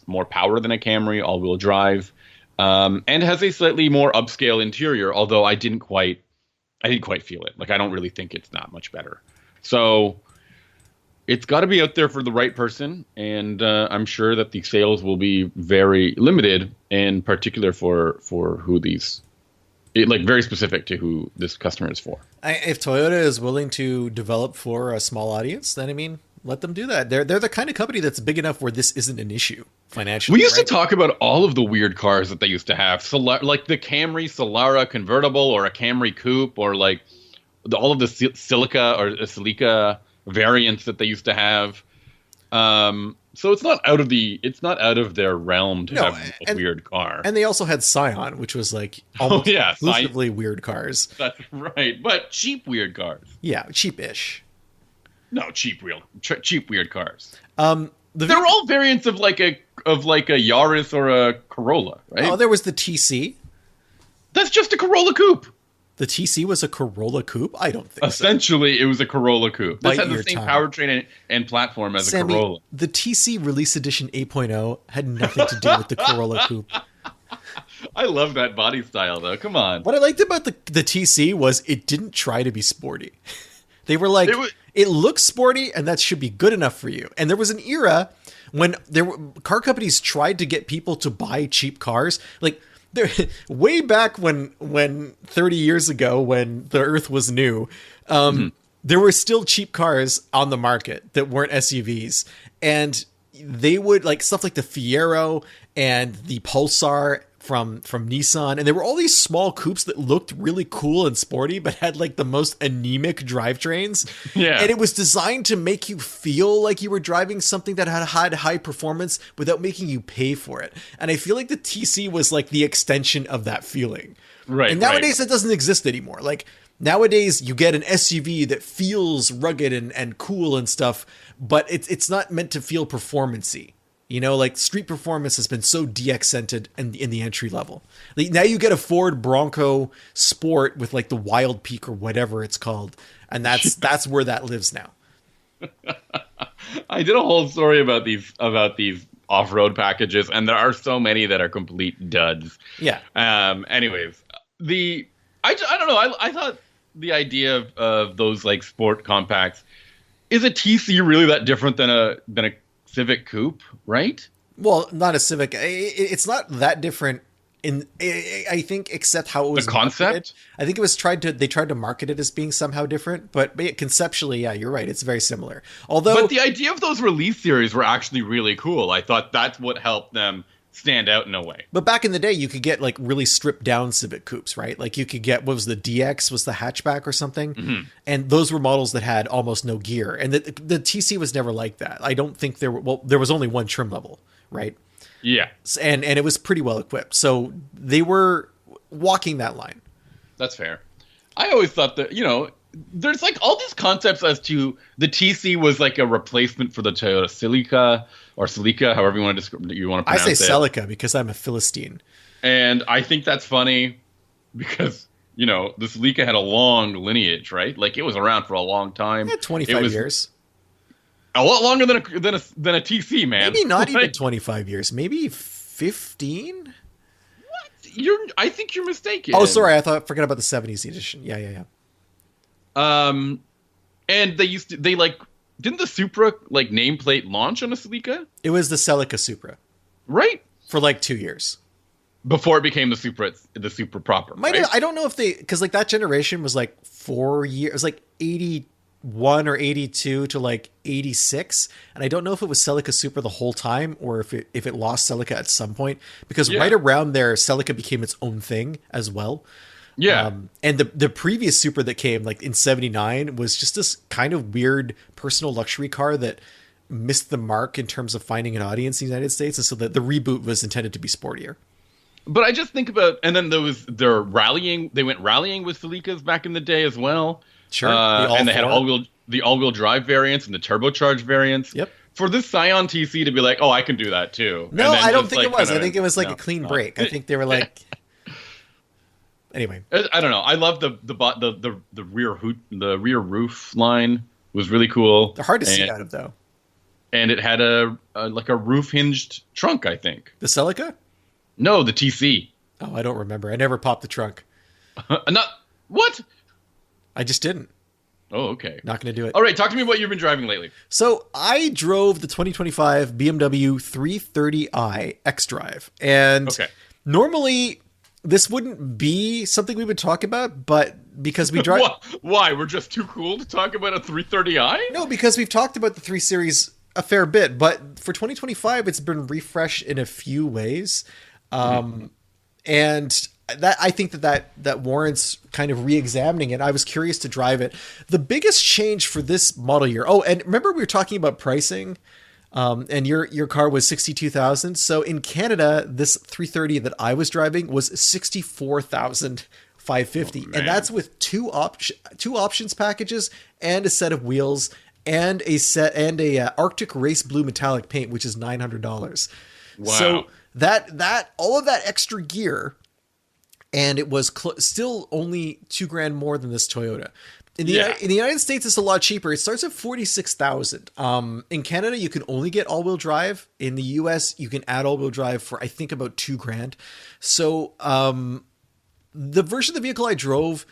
more power than a Camry, all-wheel drive, and has a slightly more upscale interior. Although I didn't quite feel it. Like, I don't really think it's that much better. So it's got to be out there for the right person, and I'm sure that the sales will be very limited, in particular for who very specific to who this customer is for. If Toyota is willing to develop for a small audience, then I mean, let them do that. They're the kind of company that's big enough where this isn't an issue financially. We used to talk about all of the weird cars that they used to have, like the Camry Solara convertible, or a Camry coupe, or like all of the Celica variants that they used to have. So it's not out of their realm to have a weird car. And they also had Scion, which was like almost exclusively weird cars. That's right, but cheap weird cars. Yeah, cheap-ish. No, cheap weird cars. They're all variants of like a Yaris or a Corolla, right? Oh, there was the TC. That's just a Corolla coupe. The TC was a Corolla coupe? I don't think Essentially, it was a Corolla coupe. This had the same time. powertrain and platform as Sammy, a Corolla. The TC Release Edition 8.0 had nothing to do with the Corolla coupe. I love that body style, though. Come on. What I liked about the TC was it didn't try to be sporty. They were like, it looks sporty, and that should be good enough for you. And there was an era when car companies tried to get people to buy cheap cars. Like, way back when 30 years ago, when the Earth was new, there were still cheap cars on the market that weren't SUVs, and they would like stuff like the Fiero and the Pulsar from Nissan, and there were all these small coupes that looked really cool and sporty, but had like the most anemic drivetrains. Yeah, and it was designed to make you feel like you were driving something that had high performance without making you pay for it. And I feel like the TC was like the extension of that feeling. Right. And nowadays that doesn't exist anymore. Like nowadays you get an SUV that feels rugged and cool and stuff, but it's not meant to feel performance-y. You know, like street performance has been so de-accented in the entry level. Like, now you get a Ford Bronco Sport with like the Wild Peak or whatever it's called, and that's where that lives now. I did a whole story about these off-road packages, and there are so many that are complete duds. Yeah. Anyways, I don't know. I thought the idea of those like sport compacts, is a TC really that different than a Civic coupe, right? Well, not a Civic. It's not that different I think, except how it was the concept. Marketed. I think it was they tried to market it as being somehow different, but conceptually, yeah, you're right. It's very similar. But the idea of those release series were actually really cool. I thought that's what helped them stand out in a way. But back in the day, you could get like really stripped down Civic coupes, right? Like you could get, what was the DX was the hatchback or something. Mm-hmm. And those were models that had almost no gear. And the TC was never like that. I don't think there was only one trim level, right? Yeah. And it was pretty well equipped. So they were walking that line. That's fair. I always thought that, there's like all these concepts as to the TC was like a replacement for the Toyota Celica, however you want to pronounce it. I say Celica because I'm a Philistine. And I think that's funny because, the Celica had a long lineage, right? Like it was around for a long time. Yeah, 25 years. A lot longer than a TC, man. Maybe not even 25 years. Maybe 15? What? I think you're mistaken. Oh, sorry. Forgot about the 70s edition. Yeah. And didn't the Supra like nameplate launch on a Celica? It was the Celica Supra. Right? For like 2 years. Before it became the Supra proper. Right? I don't know if because like that generation was like 4 years, it was like 81 or 82 to like 86. And I don't know if it was Celica Supra the whole time or if it lost Celica at some point, because right around there, Celica became its own thing as well. Yeah. And the previous Supra that came like in 79 was just this kind of weird personal luxury car that missed the mark in terms of finding an audience in the United States. And so the reboot was intended to be sportier. But I just think about, and then they went rallying with Celicas back in the day as well. Sure. And they had all-four. the all-wheel drive variants and the turbocharged variants. Yep. For this Scion TC to be like, oh, I can do that too. No, And then I don't just, think like, it was. kinda, I think it was like no, a clean not. break. I think they were like. Anyway, I don't know. I love the rear roof line was really cool. they're hard to see out of though. And it had a roof hinged trunk, I think. The Celica? No, the TC. Oh, I don't remember. I never popped the trunk. Not what? I just didn't. Oh, okay. Not going to do it. All right, talk to me about what you've been driving lately. So I drove the 2025 BMW 330i xDrive, and normally this wouldn't be something we would talk about, but because we drive, why? We're just too cool to talk about a 330i? No, because we've talked about the 3 Series a fair bit, but for 2025, it's been refreshed in a few ways, and that I think that warrants kind of re-examining it. I was curious to drive it. The biggest change for this model year. Oh, and remember we were talking about pricing, and your car was 62,000. So in Canada, this 330 that I was driving was 64,550, and that's with two options packages and a set of wheels and a Arctic Race Blue metallic paint, which is $900. Wow. So that all of that extra gear. And it was still only $2,000 more than this Toyota. In the United States, it's a lot cheaper. It starts at $46,000. In Canada, you can only get all-wheel drive. In the US, you can add all-wheel drive for I think about $2,000. So the version of the vehicle I drove,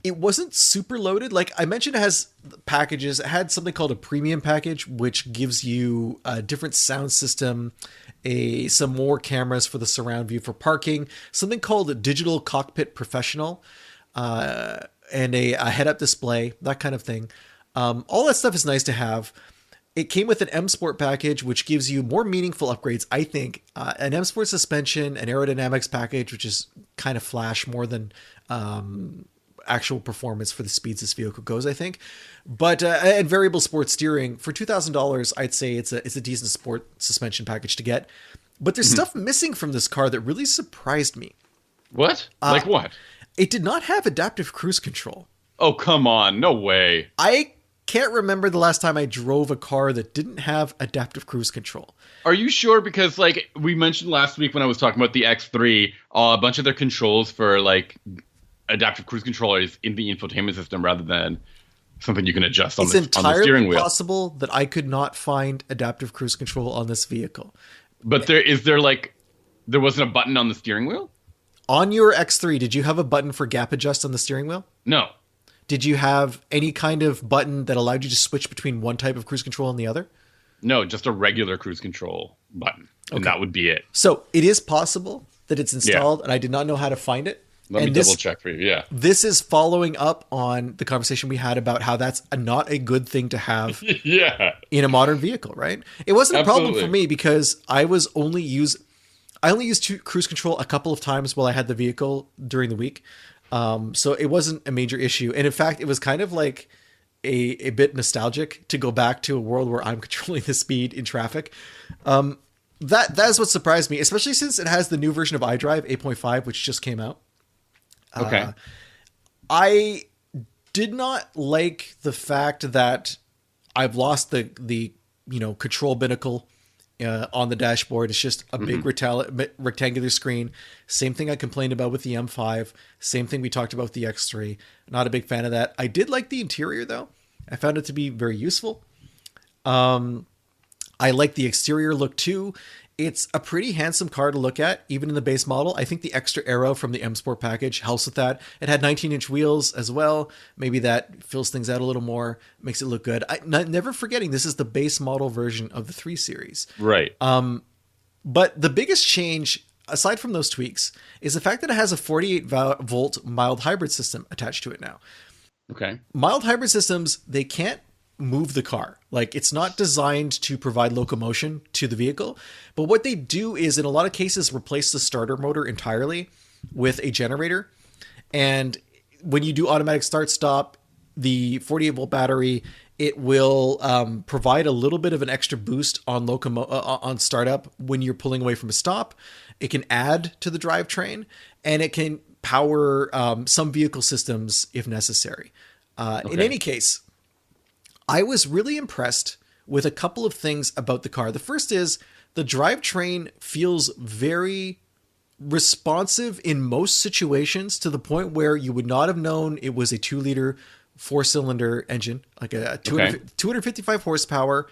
it wasn't super loaded. Like I mentioned, it has packages. It had something called a premium package, which gives you a different sound system, some more cameras for the surround view for parking, something called a digital cockpit professional, and a head-up display, that kind of thing. All that stuff is nice to have. It came with an M Sport package, which gives you more meaningful upgrades, I think. An M Sport suspension, an aerodynamics package, which is kind of flash more than actual performance for the speeds this vehicle goes, I think. But and variable sport steering for $2,000, I'd say it's a decent sport suspension package to get. But there's stuff missing from this car that really surprised me. What? Like what? It did not have adaptive cruise control. Oh, come on. No way. I can't remember the last time I drove a car that didn't have adaptive cruise control. Are you sure? Because like we mentioned last week when I was talking about the X3, a bunch of their controls for like adaptive cruise control is in the infotainment system rather than something you can adjust on the steering wheel. It's entirely possible that I could not find adaptive cruise control on this vehicle. But there wasn't a button on the steering wheel? On your X3, did you have a button for gap adjust on the steering wheel? No. Did you have any kind of button that allowed you to switch between one type of cruise control and the other? No, just a regular cruise control button. And that would be it. So it is possible that it's installed, and I did not know how to find it. Let me double check for you. Yeah. This is following up on the conversation we had about how that's not a good thing to have in a modern vehicle, right? It wasn't a problem for me because I only used cruise control a couple of times while I had the vehicle during the week. So it wasn't a major issue. And in fact, it was kind of like a bit nostalgic to go back to a world where I'm controlling the speed in traffic. That is what surprised me, especially since it has the new version of iDrive 8.5, which just came out. Okay. I did not like the fact that I've lost the control binnacle on the dashboard. It's just a big rectangular screen. Same thing I complained about with the M5. Same thing we talked about with the X3. Not a big fan of that. I did like the interior though. I found it to be very useful. I like the exterior look too. It's a pretty handsome car to look at, even in the base model. I think the extra aero from the M Sport package helps with that. It had 19-inch wheels as well. Maybe that fills things out a little more, makes it look good. Never forgetting, this is the base model version of the 3 Series. Right. But the biggest change, aside from those tweaks, is the fact that it has a 48-volt mild hybrid system attached to it now. Okay. Mild hybrid systems, they can't move the car. Like, it's not designed to provide locomotion to the vehicle, but what they do is in a lot of cases replace the starter motor entirely with a generator. And when you do automatic start stop, the 48-volt battery, it will provide a little bit of an extra boost on on startup when you're pulling away from a stop. It can add to the drivetrain, and it can power some vehicle systems if necessary. In any case, I was really impressed with a couple of things about the car. The first is the drivetrain feels very responsive in most situations, to the point where you would not have known it was a 2-liter 4-cylinder engine, like a 255 horsepower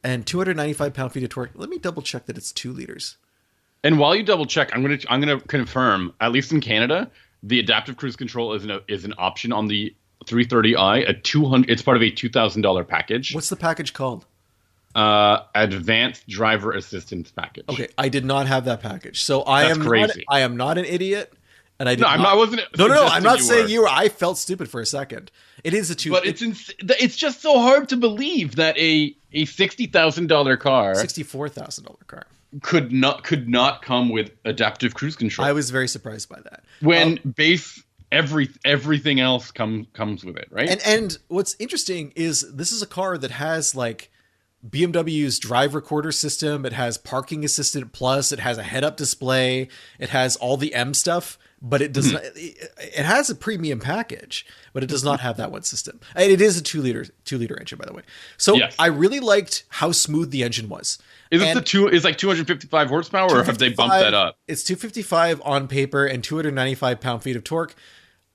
and 295 pound-feet of torque. Let me double check that it's 2 liters. And while you double check, I'm gonna confirm, at least in Canada, the adaptive cruise control is an option on the 330i. It's part of a $2,000 package. What's the package called? Advanced driver assistance package. Okay, I did not have that package, so I am not an idiot, and I did not. I wasn't. No. I'm not saying you were. I felt stupid for a second. It is a two, but it's just so hard to believe that a $60,000 car, $64,000 car, could not come with adaptive cruise control. I was very surprised by that. When everything else comes with it, right? And what's interesting is this is a car that has like BMW's drive recorder system. It has parking assistant plus. It has a head-up display. It has all the M stuff, but it does not. It has a premium package, but it does not have that one system. And it is a 2-liter engine, by the way. So yes. I really liked how smooth the engine was. Is like 255 horsepower, or have they bumped that up? It's 255 on paper and 295 pound-feet of torque.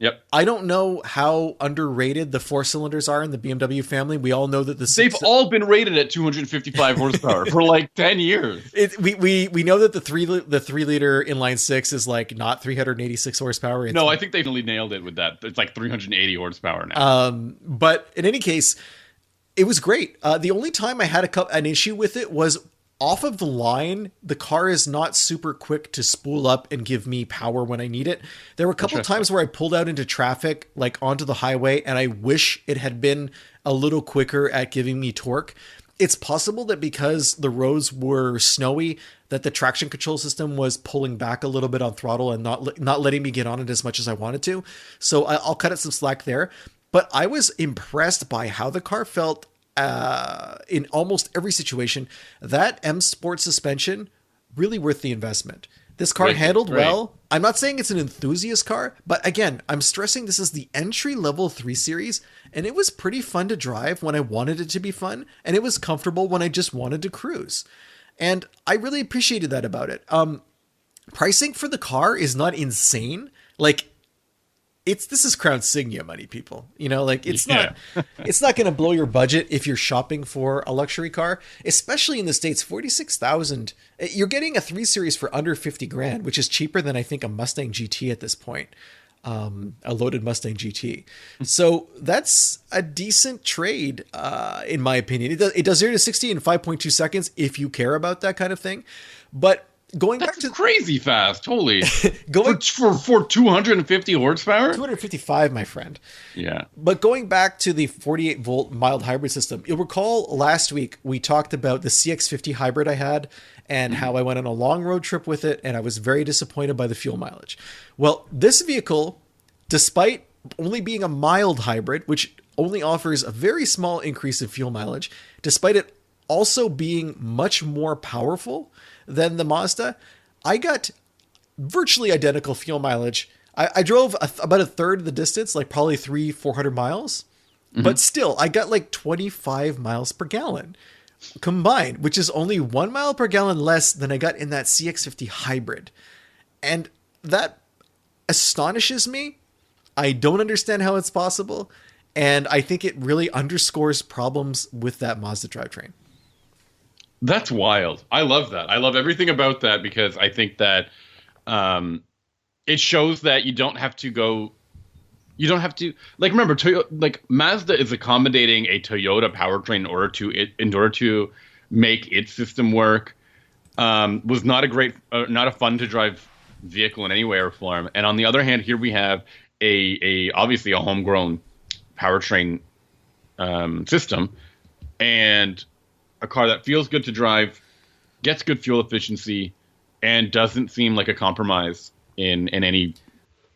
Yep. I don't know how underrated the 4-cylinders are in the BMW family. We all know that they've all been rated at 255 horsepower for like 10 years. We know that the 3-liter inline 6 is like not 386 horsepower. I think they really nailed it with that. It's like 380 horsepower now. But in any case, it was great. The only time I had an issue with it was off of the line. The car is not super quick to spool up and give me power when I need it. There were a couple of times where I pulled out into traffic, like onto the highway, and I wish it had been a little quicker at giving me torque. It's possible that because the roads were snowy, that the traction control system was pulling back a little bit on throttle and not letting me get on it as much as I wanted to. So I'll cut it some slack there. But I was impressed by how the car felt in almost every situation. That M Sport suspension, really worth the investment. This car handled well. I'm not saying it's an enthusiast car, but again, I'm stressing this is the entry level 3 Series, and it was pretty fun to drive when I wanted it to be fun, and it was comfortable when I just wanted to cruise. And I really appreciated that about it. Pricing for the car is not insane. Like, this is Crown Signia money, people. Like it's not going to blow your budget if you're shopping for a luxury car, especially in the States. 46,000. You're getting a 3 Series for under 50 grand, which is cheaper than I think a Mustang GT at this point. A loaded Mustang GT. So that's a decent trade, in my opinion. It does 0 to 60 in 5.2 seconds if you care about that kind of thing. But that's crazy fast. Holy. for 250 horsepower? 255, my friend. Yeah. But going back to the 48 volt mild hybrid system, you'll recall last week we talked about the CX-50 hybrid I had and how I went on a long road trip with it, and I was very disappointed by the fuel mileage. Well, this vehicle, despite only being a mild hybrid, which only offers a very small increase in fuel mileage, despite it also being much more powerful than the Mazda, I got virtually identical fuel mileage. I drove about a third of the distance, like probably 400 miles, but still I got like 25 miles per gallon combined, which is only 1 mile per gallon less than I got in that CX-50 hybrid. And that astonishes me. I don't understand how it's possible. And I think it really underscores problems with that Mazda drivetrain. That's wild. I love that. I love everything about that, because I think that it shows that you don't have to like, remember, Mazda is accommodating a Toyota powertrain in order to make its system work. Was not a fun to drive vehicle in any way or form. And on the other hand, here we have obviously a homegrown powertrain system, and a car that feels good to drive, gets good fuel efficiency, and doesn't seem like a compromise in any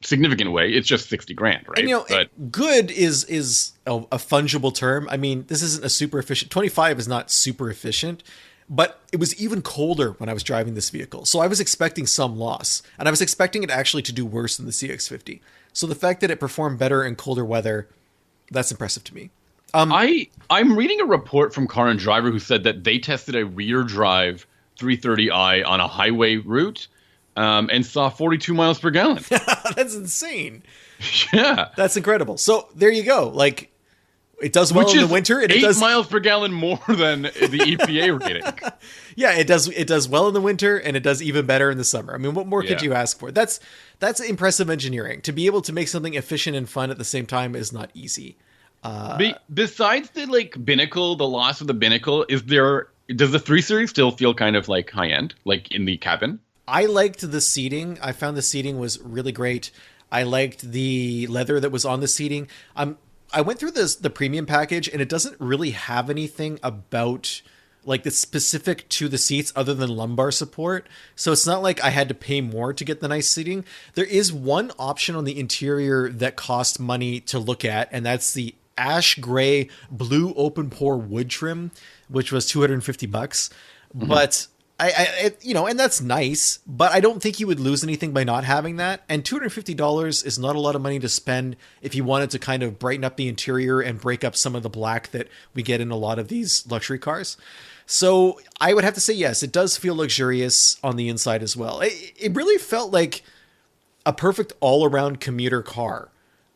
significant way. It's just 60 grand, right? And, good is a fungible term. I mean, this isn't a super efficient. 25 is not super efficient, but it was even colder when I was driving this vehicle. So I was expecting some loss, and I was expecting it actually to do worse than the CX-50. So the fact that it performed better in colder weather, That's impressive to me. I'm reading a report from Car and Driver who said that they tested a rear drive 330i on a highway route and saw 42 miles per gallon. That's insane. Yeah. That's incredible. So there you go. Like, it does well in the winter. And 8 miles per gallon more than the EPA rating. Yeah, it does well in the winter, and it does even better in the summer. I mean, what more could you ask for? That's impressive engineering. To be able to make something efficient and fun at the same time is not easy. Besides the binnacle, the loss of the binnacle, does the 3 Series still feel kind of like high end, like in the cabin? I liked the seating. I found the seating was really great. I liked the leather that was on the seating. I went through the premium package, and it doesn't really have anything about like that's specific to the seats other than lumbar support. So it's not like I had to pay more to get the nice seating. There is one option on the interior that costs money to look at, and that's the ash gray blue open pore wood trim, which was $250. Mm-hmm. But and that's nice, but I don't think you would lose anything by not having that. And $250 is not a lot of money to spend if you wanted to kind of brighten up the interior and break up some of the black that we get in a lot of these luxury cars. So I would have to say, yes, it does feel luxurious on the inside as well. It really felt like a perfect all-around commuter car,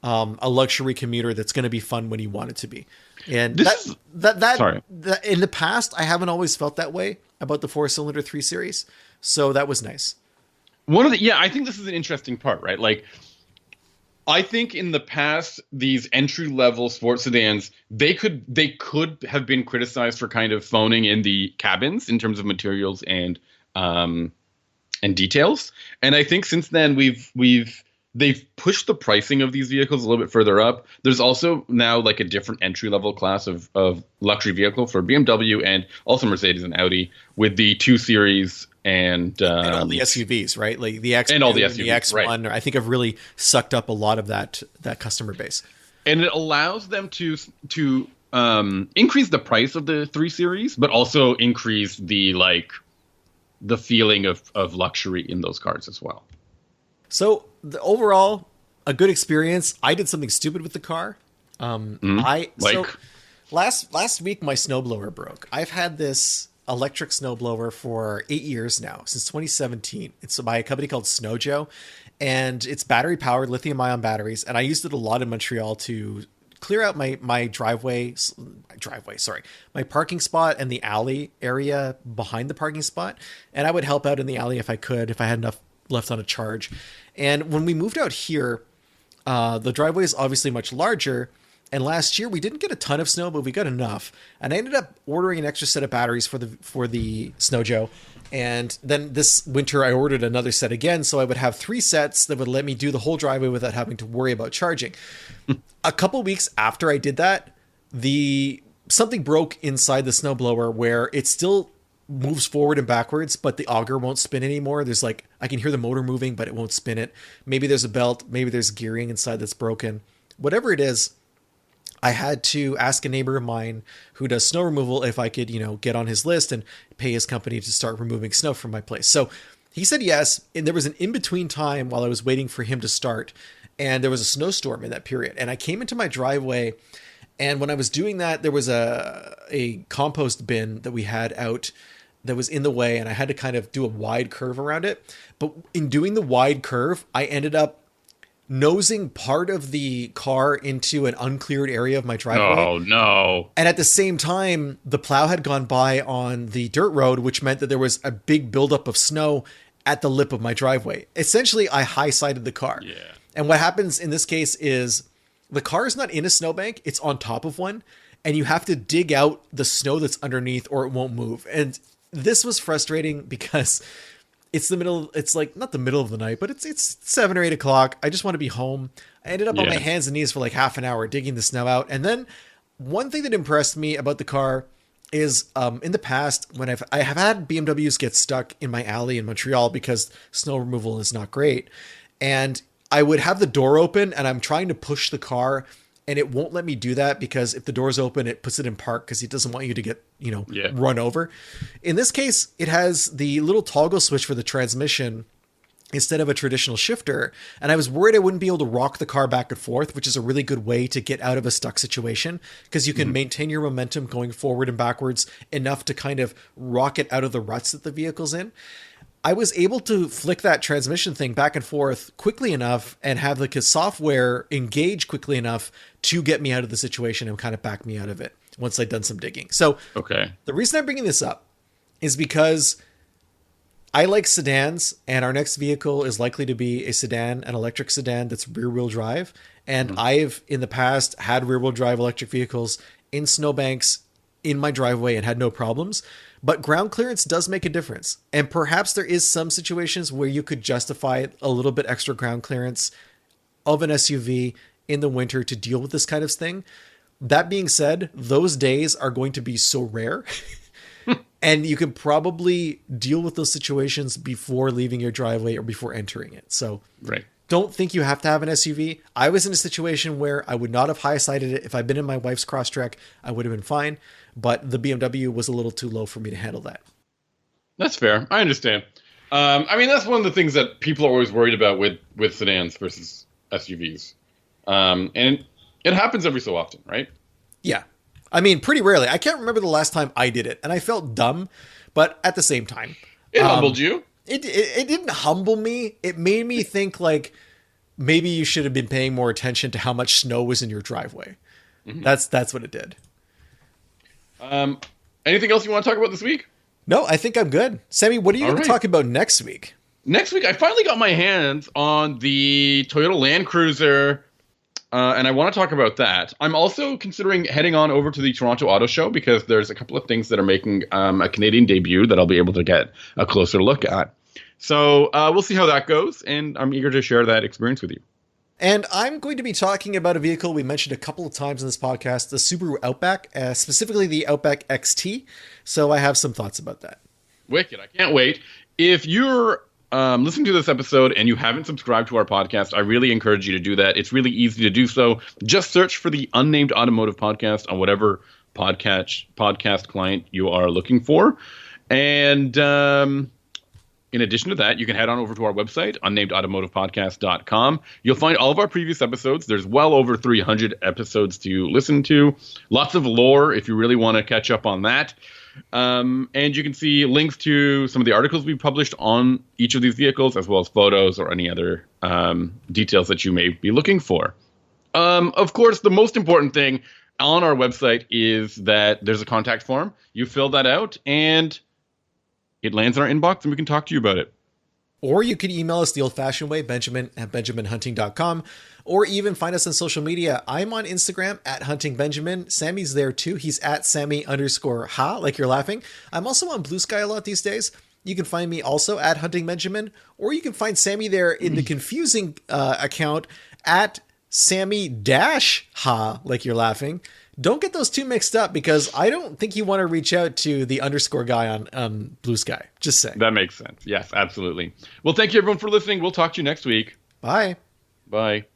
a luxury commuter that's going to be fun when you want it to be. And that in the past, I haven't always felt that way about the 4-cylinder 3 Series. So that was nice. I think this is an interesting part, right? Like, I think in the past, these entry-level sports sedans, they could have been criticized for kind of phoning in the cabins in terms of materials and details. And I think since then they've pushed the pricing of these vehicles a little bit further up. There's also now like a different entry-level class of luxury vehicle for BMW and also Mercedes and Audi with the 2 Series and all the SUVs, right? Like the X and all the SUVs, the X1, right. I think have really sucked up a lot of that customer base. And it allows them to increase the price of the 3 Series, but also increase the feeling of luxury in those cars as well. So overall, a good experience. I did something stupid with the car. So last week my snowblower broke. I've had this electric snowblower for 8 years now, since 2017. It's by a company called Snowjo, and it's battery powered, lithium ion batteries. And I used it a lot in Montreal to clear out my my parking spot and the alley area behind the parking spot. And I would help out in the alley if I had enough left on a charge. And when we moved out here, the driveway is obviously much larger. And last year we didn't get a ton of snow, but we got enough. And I ended up ordering an extra set of batteries for the Snowjo. And then this winter I ordered another set again, so I would have 3 sets that would let me do the whole driveway without having to worry about charging. A couple weeks after I did that, something broke inside the snowblower where it still moves forward and backwards, but the auger won't spin anymore. There's I can hear the motor moving, but it won't spin it. Maybe there's a belt, maybe there's gearing inside that's broken. Whatever it is, I had to ask a neighbor of mine who does snow removal if I could, get on his list and pay his company to start removing snow from my place. So he said yes, and there was an in-between time while I was waiting for him to start, and there was a snowstorm in that period. And I came into my driveway, and when I was doing that, there was a compost bin that we had out that was in the way, and I had to kind of do a wide curve around it. But in doing the wide curve, I ended up nosing part of the car into an uncleared area of my driveway. Oh, no. And at the same time, the plow had gone by on the dirt road, which meant that there was a big buildup of snow at the lip of my driveway. Essentially, I high-sided the car. Yeah. And what happens in this case is the car is not in a snowbank, it's on top of one, and you have to dig out the snow that's underneath or it won't move. And this was frustrating because it's not the middle of the night, but it's 7 or 8 o'clock. I just want to be home. I ended up on my hands and knees for half an hour digging the snow out. And then one thing that impressed me about the car is in the past when I have had BMWs get stuck in my alley in Montreal because snow removal is not great. And I would have the door open and I'm trying to push the car and it won't let me do that because if the door's open, it puts it in park because it doesn't want you to get, run over. In this case, it has the little toggle switch for the transmission instead of a traditional shifter. And I was worried I wouldn't be able to rock the car back and forth, which is a really good way to get out of a stuck situation, because you can maintain your momentum going forward and backwards enough to kind of rock it out of the ruts that the vehicle's in. I was able to flick that transmission thing back and forth quickly enough and have the software engage quickly enough to get me out of the situation and kind of back me out of it once I'd done some digging. So the reason I'm bringing this up is because I like sedans, and our next vehicle is likely to be a sedan, an electric sedan that's rear-wheel drive. And I've, in the past, had rear-wheel drive electric vehicles in snowbanks in my driveway and had no problems. But ground clearance does make a difference. And perhaps there is some situations where you could justify a little bit extra ground clearance of an SUV in the winter to deal with this kind of thing. That being said, those days are going to be so rare. And you can probably deal with those situations before leaving your driveway or before entering it. So don't think you have to have an SUV. I was in a situation where I would not have high-sided it. If I'd been in my wife's Crosstrek, I would have been fine. But the BMW was a little too low for me to handle that. That's fair. I understand. I mean, that's one of the things that people are always worried about with sedans versus SUVs. And it happens every so often, right? Yeah. I mean, pretty rarely. I can't remember the last time I did it, and I felt dumb, but at the same time, it humbled you. It didn't humble me. It made me think like maybe you should have been paying more attention to how much snow was in your driveway. That's what it did. Anything else you want to talk about this week? No, I think I'm good. Sammy, what are you going to talk about next week? Next week, I finally got my hands on the Toyota Land Cruiser. And I want to talk about that. I'm also considering heading on over to the Toronto Auto Show because there's a couple of things that are making a Canadian debut that I'll be able to get a closer look at. So we'll see how that goes, and I'm eager to share that experience with you. And I'm going to be talking about a vehicle we mentioned a couple of times in this podcast, the Subaru Outback, specifically the Outback XT. So I have some thoughts about that. Wicked. I can't wait. If you're listening to this episode and you haven't subscribed to our podcast, I really encourage you to do that. It's really easy to do so. Just search for the Unnamed Automotive Podcast on whatever podcast client you are looking for. And in addition to that, you can head on over to our website, unnamedautomotivepodcast.com. You'll find all of our previous episodes. There's well over 300 episodes to listen to. Lots of lore if you really want to catch up on that. And you can see links to some of the articles we published on each of these vehicles, as well as photos or any other details that you may be looking for. Of course, the most important thing on our website is that there's a contact form. You fill that out, and it lands in our inbox, and we can talk to you about it. Or you can email us the old-fashioned way, benjamin@benjaminhunting.com, or even find us on social media. I'm on Instagram @huntingbenjamin. Sammy's there too. He's @Sammy_ha, like you're laughing. I'm also on Blue Sky a lot these days. You can find me also @huntingbenjamin, or you can find Sammy there in the confusing account @Sammy-ha, like you're laughing. Don't get those two mixed up, because I don't think you want to reach out to the underscore guy on Blue Sky. Just saying. That makes sense. Yes, absolutely. Well, thank you everyone for listening. We'll talk to you next week. Bye. Bye.